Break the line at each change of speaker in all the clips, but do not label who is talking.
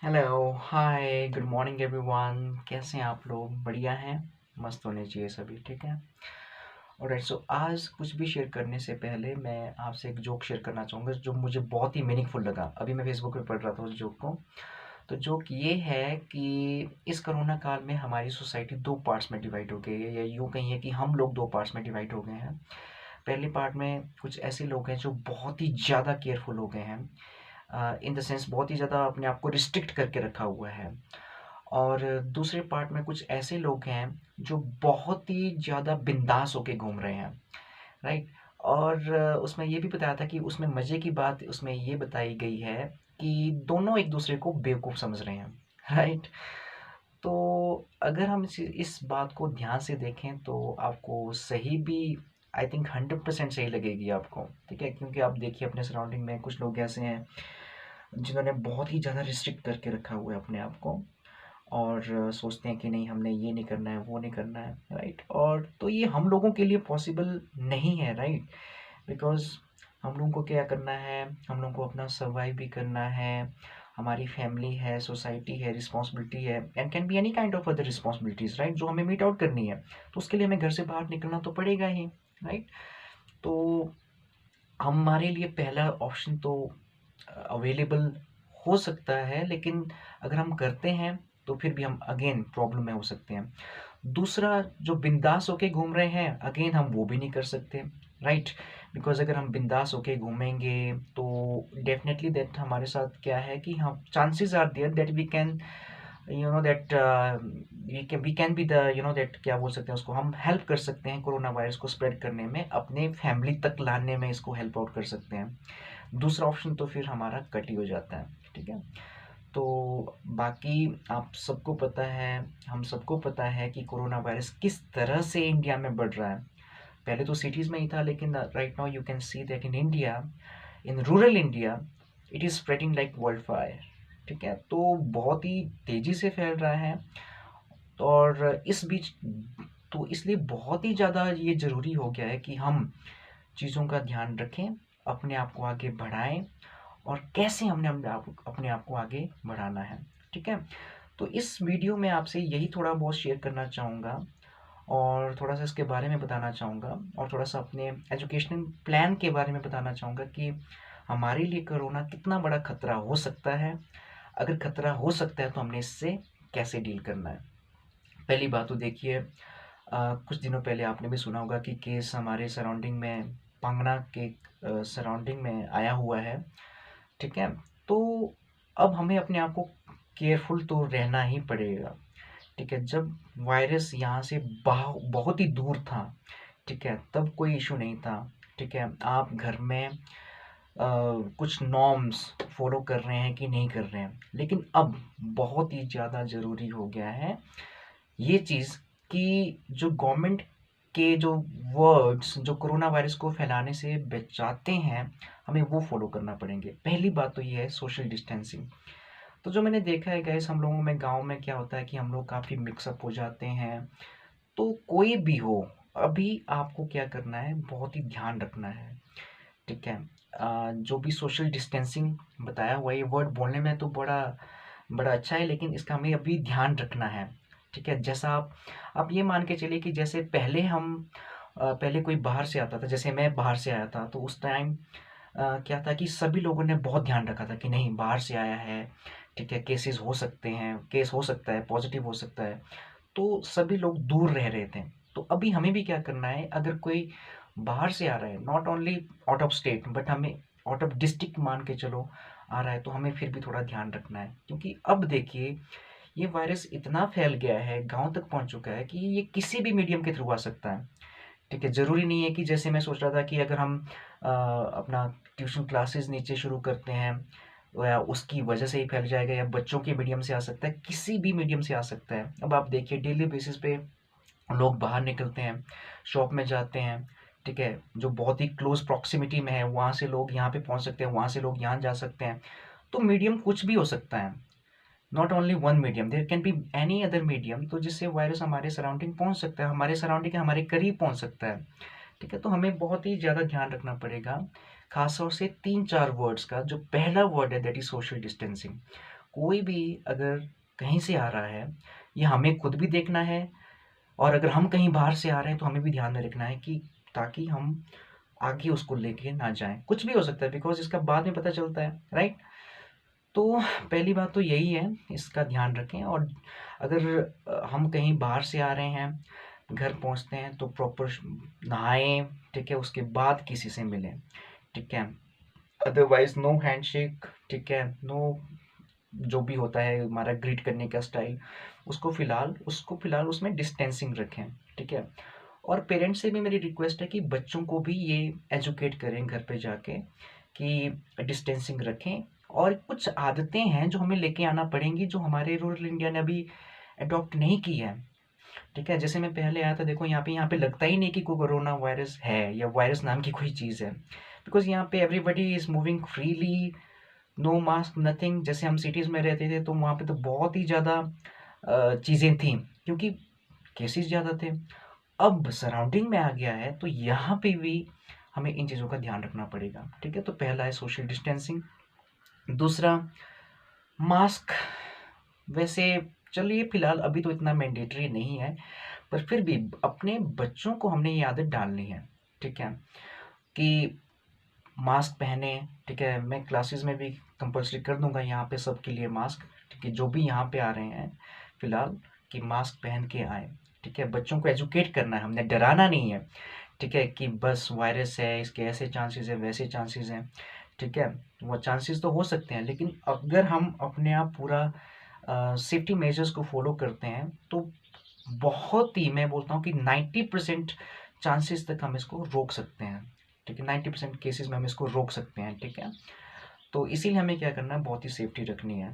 Hello, हाय, good morning everyone. कैसे हैं आप लोग? बढ़िया हैं? मस्त होने चाहिए सभी, ठीक है? ऑलराइट, सो आज कुछ भी शेयर करने से पहले मैं आपसे एक जोक शेयर करना चाहूँगा जो मुझे बहुत ही मीनिंगफुल लगा। अभी मैं फेसबुक पे पढ़ रहा था उस जोक को। तो जोक ये है कि इस कोरोना काल में हमारी सोसाइटी 2 पार्ट्स में डिवाइड हो गई है, या यूँ कहिए कि हम लोग 2 पार्ट्स में डिवाइड हो गए हैं। पहले पार्ट में कुछ ऐसे लोग हैं जो बहुत ही ज़्यादा केयरफुल हो गए हैं। इन द सेंस बहुत ही ज़्यादा अपने आप को रिस्ट्रिक्ट करके रखा हुआ है। और दूसरे पार्ट में कुछ ऐसे लोग हैं जो बहुत ही ज़्यादा बिंदास होके घूम रहे हैं, राइट? और उसमें ये भी बताया था कि उसमें मज़े की बात उसमें ये बताई गई है कि दोनों एक दूसरे को बेवकूफ़ समझ रहे हैं, राइट? तो अगर हम इस बात को ध्यान से देखें तो आपको सही भी, आई थिंक 100% सही लगेगी आपको, ठीक है? क्योंकि आप देखिए अपने सराउंडिंग में कुछ लोग ऐसे हैं जिन्होंने बहुत ही ज़्यादा रिस्ट्रिक्ट करके रखा हुआ है अपने आप को, और सोचते हैं कि नहीं, हमने ये नहीं करना है, वो नहीं करना है, राइट? और तो ये हम लोगों के लिए पॉसिबल नहीं है, राइट? बिकॉज़ हम लोगों को क्या करना है, हम लोगों को अपना सर्वाइव भी करना है, हमारी फैमिली है, सोसाइटी है, रिस्पॉन्सिबिलिटी है, and can be any kind of other responsibilities, right? जो हमें मीट आउट करनी है। तो उसके लिए हमें घर से बाहर निकलना तो पड़ेगा ही, राइट? तो हमारे लिए पहला ऑप्शन तो अवेलेबल हो सकता है, लेकिन अगर हम करते हैं तो फिर भी हम अगेन प्रॉब्लम में हो सकते हैं। दूसरा, जो बिंदास होके घूम रहे हैं, अगेन हम वो भी नहीं कर सकते, राइट? बिकॉज़ अगर हम बिंदास होके घूमेंगे तो डेफ़िनेटली दैट हमारे साथ क्या है कि हम chances are there that we can that we can be the that क्या बोल सकते हैं उसको, हम हेल्प कर सकते हैं कोरोना वायरस को स्प्रेड करने में, अपने फैमिली तक लाने में इसको हेल्प आउट कर सकते हैं। दूसरा ऑप्शन तो फिर हमारा कट ही हो जाता है, ठीक है? तो बाकी आप सबको पता है, हम सबको पता है कि कोरोना वायरस किस तरह से इंडिया में बढ़ रहा है। पहले तो सिटीज़ में ही था, लेकिन right now you can see that in India, in rural India, it is spreading like world fire, ठीक है? तो बहुत ही तेज़ी से फैल रहा है। और इस बीच तो इसलिए बहुत ही ज़्यादा ये ज़रूरी हो गया है कि हम चीज़ों का ध्यान रखें, अपने आप को आगे बढ़ाएँ, और कैसे हमने अपने आप को आगे बढ़ाना है, ठीक है? तो इस वीडियो में आपसे यही थोड़ा बहुत शेयर करना चाहूँगा, और थोड़ा-सा इसके बारे में बताना चाहूँगा, और थोड़ा-सा अपने एजुकेशनल प्लान के बारे में बताना चाहूँगा कि हमारे लिए कोरोना कितना बड़ा खतरा हो सकता है। अगर खतरा हो सकता है तो हमने इससे कैसे डील करना है। पहली बात तो देखिए, कुछ दिनों पहले आपने भी सुना होगा कि केस हमारे सराउंडिंग में, पांगना के सराउंडिंग में आया हुआ है, ठीक है? तो अब हमें अपने आप को केयरफुल तो रहना ही पड़ेगा, ठीक है? जब वायरस यहाँ से बहुत ही दूर था, ठीक है? तब कोई इश्यू नहीं था, ठीक है? आप घर में कुछ नॉर्म्स फॉलो कर रहे हैं कि नहीं कर रहे हैं, लेकिन अब बहुत ही ज़्यादा ज़रूरी हो गया है ये चीज़ कि जो गवर्नमेंट के जो वर्ड्स जो कोरोना वायरस को फैलाने से बचाते हैं, हमें वो फॉलो करना पड़ेंगे। पहली बात तो ये है सोशल डिस्टेंसिंग। तो जो मैंने देखा है गाइस, हम लोगों में गाँव में क्या होता है कि हम लोग काफ़ी मिक्स अप हो जाते हैं। तो कोई भी हो, अभी आपको क्या करना है, बहुत ही ध्यान रखना है, ठीक है? जो भी सोशल डिस्टेंसिंग बताया हुआ है, ये वर्ड बोलने में तो बड़ा बड़ा अच्छा है, लेकिन इसका हमें अभी ध्यान रखना है, ठीक है? जैसा आप ये मान के चलिए कि जैसे पहले पहले कोई बाहर से आता था, जैसे मैं बाहर से आया था, तो उस टाइम क्या था कि सभी लोगों ने बहुत ध्यान रखा था कि नहीं, बाहर से आया है, ठीक है? केसेस हो सकते हैं, केस हो सकता है, पॉजिटिव हो सकता है, तो सभी लोग दूर रह रहे थे। तो अभी हमें भी क्या करना है, अगर कोई बाहर से आ रहा है, not only out of state but हमें आउट ऑफ डिस्ट्रिक्ट मान के चलो आ रहा है, तो हमें फिर भी थोड़ा ध्यान रखना है, क्योंकि अब देखिए ये वायरस इतना फैल गया है, गाँव तक पहुँच चुका है कि ये किसी भी मीडियम के थ्रू आ सकता है, ठीक है? ज़रूरी नहीं है कि जैसे मैं सोच रहा था कि अगर हम अपना ट्यूशन क्लासेस नीचे शुरू करते हैं, या उसकी वजह से ही फैल जाएगा, या बच्चों के मीडियम से आ सकता है, किसी भी मीडियम से आ सकता है। अब आप देखिए डेली बेसिस पे लोग बाहर निकलते हैं, शॉप में जाते हैं, ठीक है? जो बहुत ही क्लोज़ प्रॉक्सिमिटी में है, वहाँ से लोग यहाँ पे पहुँच सकते हैं, वहाँ से लोग यहाँ जा सकते हैं। तो मीडियम कुछ भी हो सकता है, not only one medium, there can be any other medium, तो जिससे वायरस हमारे सराउंडिंग पहुँच सकता है, हमारे सराउंडिंग के हमारे करीब पहुँच सकता है, ठीक है? तो हमें बहुत ही ज़्यादा ध्यान रखना पड़ेगा, ख़ास तौर से 3-4 वर्ड्स का। जो पहला वर्ड है दैट इज़ सोशल डिस्टेंसिंग। कोई भी अगर कहीं से आ रहा है, ये हमें खुद भी देखना है, और अगर हम कहीं बाहर से आ रहे हैं तो हमें भी ध्यान में रखना है कि ताकि हम आगे उसको लेके ना जाएं। कुछ भी हो सकता है, बिकॉज इसका बाद में पता चलता है, राइट। तो पहली बात तो यही है, इसका ध्यान रखें। और अगर हम कहीं बाहर से आ रहे हैं, घर पहुंचते हैं तो प्रॉपर नहाएं, ठीक है, उसके बाद किसी से मिलें, ठीक है। अदरवाइज नो हैंडशेक, ठीक है, नो जो भी होता है हमारा ग्रीट करने का स्टाइल, उसको फिलहाल उसमें डिस्टेंसिंग रखें, ठीक है। और पेरेंट्स से भी मेरी रिक्वेस्ट है कि बच्चों को भी ये एजुकेट करें घर पे जाके कि डिस्टेंसिंग रखें। और कुछ आदतें हैं जो हमें लेके आना पड़ेंगी, जो हमारे रूरल इंडिया ने अभी अडॉप्ट नहीं की है, ठीक है। जैसे मैं पहले आया था, देखो यहाँ पे लगता ही नहीं कि कोई कोरोना वायरस है या वायरस नाम की कोई चीज़ है, बिकॉज यहाँ पे everybody is moving freely, no mask nothing. जैसे हम सिटीज़ में रहते थे तो वहाँ पे तो बहुत ही ज़्यादा चीज़ें थी, क्योंकि केसेस ज़्यादा थे। अब सराउंडिंग में आ गया है तो यहाँ पे भी हमें इन चीज़ों का ध्यान रखना पड़ेगा, ठीक है। तो पहला है सोशल डिस्टेंसिंग। दूसरा, मास्क। वैसे चलिए फिलहाल अभी तो इतना मैंडेटरी नहीं है, पर फिर भी अपने बच्चों को हमने ये आदत डालनी है, ठीक है, कि मास्क पहने, ठीक है। मैं क्लासेस में भी कंपलसरी कर दूंगा यहाँ पे सबके लिए मास्क, ठीक है, जो भी यहाँ पे आ रहे हैं फिलहाल, कि मास्क पहन के आए, ठीक है। बच्चों को एजुकेट करना है, हमने डराना नहीं है, ठीक है, कि बस वायरस है, इसके ऐसे चांसेस हैं, वैसे चांसेस हैं, ठीक है। वो चांसेस तो हो सकते हैं, लेकिन अगर हम अपने आप पूरा सेफ्टी मेजर्स को फॉलो करते हैं तो बहुत ही, मैं बोलता हूँ कि 90% चांसेस तक हम इसको रोक सकते हैं, ठीक है। 90% केसेस में हम इसको रोक सकते हैं, ठीक है। तो इसीलिए हमें क्या करना है, बहुत ही सेफ्टी रखनी है।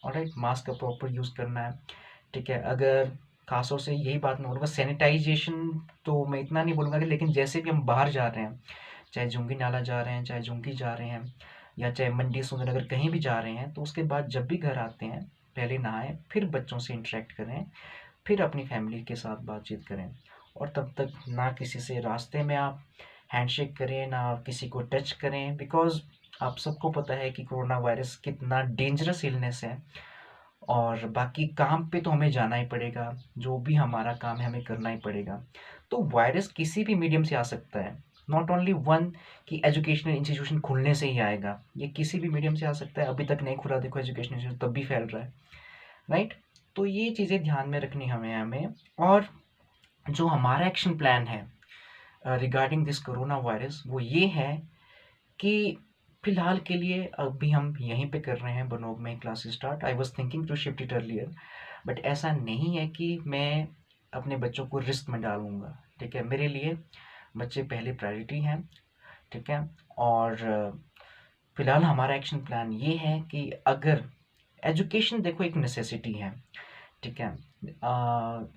ऑलराइट, मास्क का प्रॉपर यूज़ करना है, ठीक है। अगर खासतौर से यही बात मैं बोलूँगा, सैनिटाइजेशन तो मैं इतना नहीं बोलूँगा कि, लेकिन जैसे भी हम बाहर जा रहे हैं, चाहे जुंगी नाला जा रहे हैं, चाहे जुंगी जा रहे हैं, या चाहे मंडी सुंदरनगर कहीं भी जा रहे हैं, तो उसके बाद जब भी घर आते हैं पहले नहाएं, फिर बच्चों से इंटरेक्ट करें, फिर अपनी फैमिली के साथ बातचीत करें। और तब तक ना किसी से रास्ते में आप हैंडशेक करें, ना किसी को टच करें, बिकॉज आप सबको पता है कि कोरोना वायरस कितना डेंजरस इलनेस है। और बाकी काम पे तो हमें जाना ही पड़ेगा, जो भी हमारा काम है हमें करना ही पड़ेगा। तो वायरस किसी भी मीडियम से आ सकता है, नॉट ओनली वन कि एजुकेशनल इंस्टीट्यूशन खुलने से ही आएगा, ये किसी भी मीडियम से आ सकता है। अभी तक नहीं खुला, देखो एजुकेशनल इंस्टीट्यूशन तब भी फैल रहा है, राइट। तो ये चीज़ें ध्यान में रखनी हमें। और जो हमारा एक्शन प्लान है रिगार्डिंग दिस कोरोना वायरस, वो ये है कि फिलहाल के लिए अभी हम यहीं पे कर रहे हैं, बनोग में classes start. I was thinking to shift it earlier, but ऐसा नहीं है कि मैं अपने बच्चों को रिस्क में डालूंगा, ठीक है। मेरे लिए बच्चे पहले प्रायोरिटी हैं, ठीक है। और फिलहाल हमारा एक्शन प्लान ये है कि अगर एजुकेशन, देखो, एक नेसेसिटी है, ठीक है।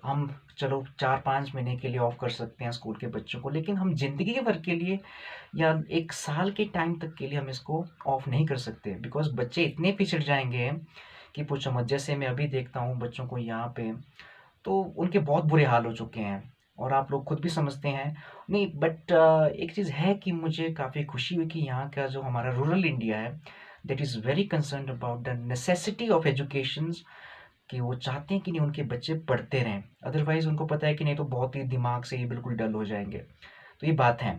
हम चलो 4-5 महीने के लिए ऑफ कर सकते हैं स्कूल के बच्चों को, लेकिन हम जिंदगी के भर के लिए या 1 साल के टाइम तक के लिए हम इसको ऑफ नहीं कर सकते, बिकॉज बच्चे इतने पिछड़ जाएंगे कि पूछो मत। जैसे मैं अभी देखता हूँ बच्चों को यहाँ पे, तो उनके बहुत बुरे हाल हो चुके हैं, और आप लोग खुद भी समझते हैं। नहीं, बट एक चीज़ है कि मुझे काफ़ी खुशी हुई कि यहाँ का जो हमारा रूरल इंडिया है, that is very concern about the necessity of education, कि वो चाहते हैं कि नहीं उनके बच्चे पढ़ते रहें, अदरवाइज उनको पता है कि नहीं तो बहुत ही दिमाग से ही बिल्कुल डल हो जाएंगे। तो ये बात है,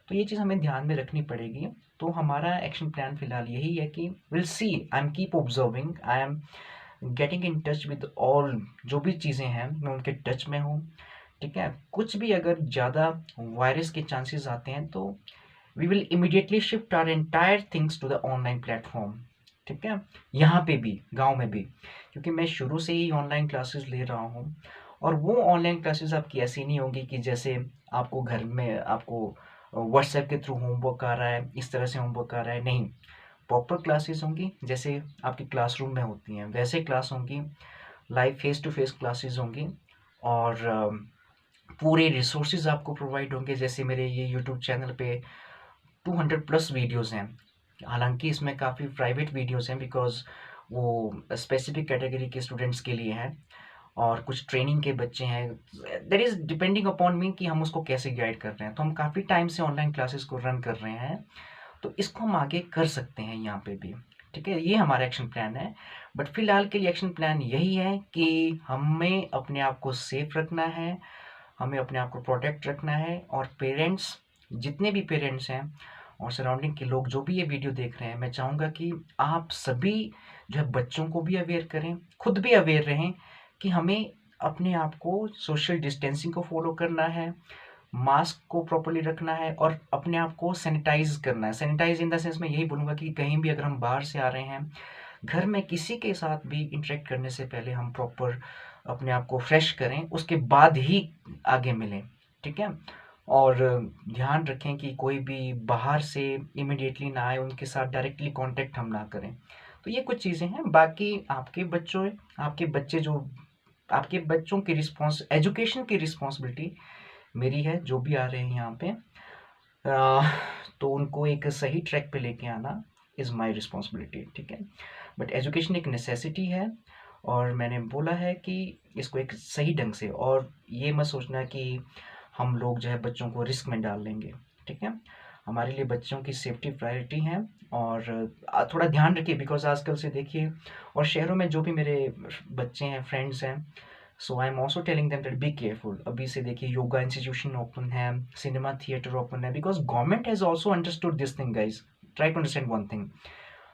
तो ये चीज़ हमें ध्यान में रखनी पड़ेगी। तो हमारा एक्शन प्लान फिलहाल यही है कि will see, I am keep observing, I am getting in touch with all, जो भी चीज़ें हैं मैं उनके टच में हूँ, ठीक है। कुछ भी अगर ज़्यादा वायरस के चांसेस आते हैं तो we will immediately shift our entire things to the online platform, ठीक है। यहाँ पे भी, गांव में भी, क्योंकि मैं शुरू से ही ऑनलाइन क्लासेस ले रहा हूँ। और वो ऑनलाइन क्लासेस आपकी ऐसी नहीं होगी कि जैसे आपको घर में आपको व्हाट्सएप के थ्रू होमवर्क आ रहा है, इस तरह से होमवर्क आ रहा है, नहीं। प्रॉपर क्लासेस होंगी जैसे आपकी क्लासरूम में होती हैं, वैसे क्लास होंगी, live face to face classes होंगी। और पूरे रिसोर्सेज आपको प्रोवाइड होंगे। जैसे मेरे ये यूट्यूब चैनल पे 200+ वीडियोस हैं, हालांकि इसमें काफ़ी प्राइवेट वीडियोस हैं, बिकॉज वो स्पेसिफिक कैटेगरी के स्टूडेंट्स के लिए हैं, और कुछ ट्रेनिंग के बच्चे हैं। दैट इज़ डिपेंडिंग अपॉन मी कि हम उसको कैसे गाइड कर रहे हैं। तो हम काफ़ी टाइम से ऑनलाइन क्लासेस को रन कर रहे हैं, तो इसको हम आगे कर सकते हैं यहाँ पे भी, ठीक है, ये हमारा एक्शन प्लान है। बट फिलहाल के लिए एक्शन प्लान यही है कि हमें अपने आप को सेफ रखना है, हमें अपने आप को प्रोटेक्ट रखना है। और पेरेंट्स, जितने भी पेरेंट्स हैं और सराउंडिंग के लोग जो भी ये वीडियो देख रहे हैं, मैं चाहूँगा कि आप सभी जो है बच्चों को भी अवेयर करें, खुद भी अवेयर रहें कि हमें अपने आप को सोशल डिस्टेंसिंग को फॉलो करना है, मास्क को प्रॉपर्ली रखना है और अपने आप को सैनिटाइज करना है। सैनिटाइज इन द सेंस मैं यही बोलूँगा कि कहीं भी अगर हम बाहर से आ रहे हैं, घर में किसी के साथ भी इंटरेक्ट करने से पहले हम प्रॉपर अपने आप को फ्रेश करें, उसके बाद ही आगे मिलें, ठीक है? और ध्यान रखें कि कोई भी बाहर से इमीडिएटली ना आए, उनके साथ डायरेक्टली कांटेक्ट हम ना करें। तो ये कुछ चीज़ें हैं। बाकी आपके बच्चे जो आपके बच्चों की एजुकेशन की रिस्पॉन्सिबिलिटी मेरी है, जो भी आ रहे हैं यहाँ पे। तो उनको एक सही ट्रैक पे लेके आना इज़ माय रिस्पॉन्सिबिलिटी, ठीक है? बट एजुकेशन एक नेसेसिटी है और मैंने बोला है कि इसको एक सही ढंग से, और ये मत सोचना कि हम लोग जो है बच्चों को रिस्क में डाल लेंगे, ठीक है? हमारे लिए बच्चों की सेफ्टी प्रायोरिटी है। और थोड़ा ध्यान रखिए, बिकॉज़ आजकल से देखिए, और शहरों में जो भी मेरे बच्चे हैं, फ्रेंड्स हैं, so I am also telling them that be careful. अभी से देखिए योगा इंस्टीट्यूशन ओपन है, सिनेमा थिएटर ओपन है, because government has also understood this thing guys. Try to understand one thing,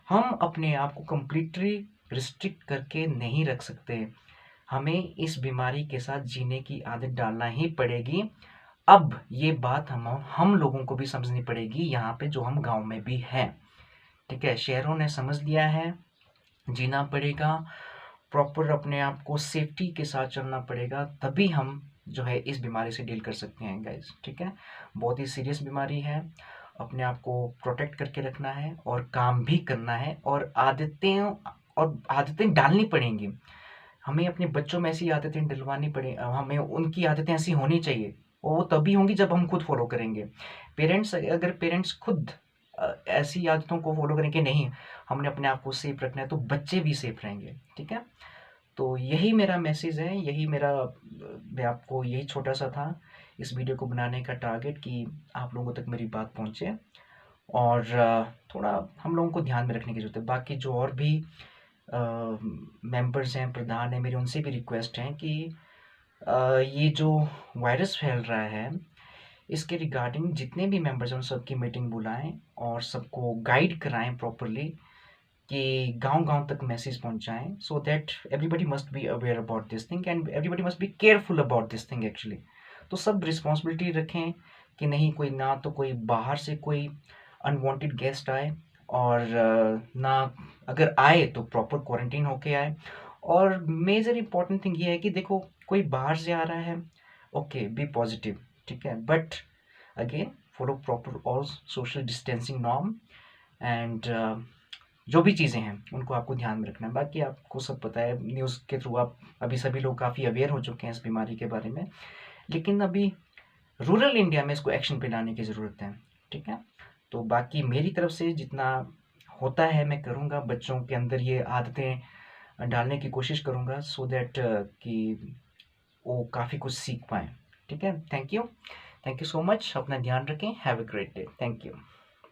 हम अपने आप को कंप्लीटली रिस्ट्रिक्ट करके नहीं रख सकते। हमें इस बीमारी के साथ जीने की आदत डालना ही पड़ेगी। अब ये बात हम लोगों को भी समझनी पड़ेगी, यहाँ पे जो हम गाँव में भी हैं, ठीक है? शहरों ने समझ लिया है, जीना पड़ेगा, प्रॉपर अपने आप को सेफ्टी के साथ चलना पड़ेगा, तभी हम जो है इस बीमारी से डील कर सकते हैं गाइज़, ठीक है? बहुत ही सीरियस बीमारी है, अपने आप को प्रोटेक्ट करके रखना है और काम भी करना है, और आदतें डालनी पड़ेंगी। हमें अपने बच्चों में ऐसी आदतें डलवानी हमें उनकी आदतें ऐसी होनी चाहिए, और वो तभी होंगी जब हम खुद फॉलो करेंगे। अगर पेरेंट्स खुद ऐसी आदतों को फॉलो करें कि नहीं, हमने अपने आप को सेफ रखना है, तो बच्चे भी सेफ रहेंगे, ठीक है? तो यही मेरा मैसेज है, मैं आपको यही छोटा-सा था इस वीडियो को बनाने का टारगेट, कि आप लोगों तक मेरी बात पहुँचे। और थोड़ा हम लोगों को ध्यान में रखने की ज़रूरत है। बाकी जो और भी मेंबर्स हैं, प्रधान हैं, मेरी उनसे भी रिक्वेस्ट है कि ये जो वायरस फैल रहा है, इसके रिगार्डिंग जितने भी मेंबर्स हैं उन सबकी मीटिंग बुलाएँ और सबको गाइड कराएँ प्रॉपर्ली, कि गाँव-गाँव तक मैसेज पहुँचाएँ, so that everybody must be aware about this thing and everybody must be careful about this thing actually. तो सब रिस्पॉन्सिबिलिटी रखें कि नहीं, कोई ना तो कोई बाहर से कोई अनवांटेड गेस्ट आए, और ना अगर आए तो प्रॉपर क्वारंटाइन होके आए। और मेजर इम्पोर्टेंट थिंग ये है कि देखो, कोई बाहर से आ रहा है, ओके, बी पॉजिटिव, ठीक है? But again follow proper all social distancing norm, and जो भी चीज़ें हैं उनको आपको ध्यान में रखना है। बाकी आपको सब पता है, न्यूज़ के थ्रू आप अभी सभी लोग काफ़ी अवेयर हो चुके हैं इस बीमारी के बारे में। लेकिन अभी रूरल इंडिया में इसको एक्शन पे लाने की ज़रूरत है, ठीक है? तो बाकी मेरी तरफ से जितना होता है मैं करूँगा, बच्चों के अंदर ये आदतें डालने की कोशिश करूँगा, सो दैट कि वो काफ़ी कुछ सीख पाएँ, ठीक है? Thank you so much. अपना ध्यान रखें। Have a great day. Thank you.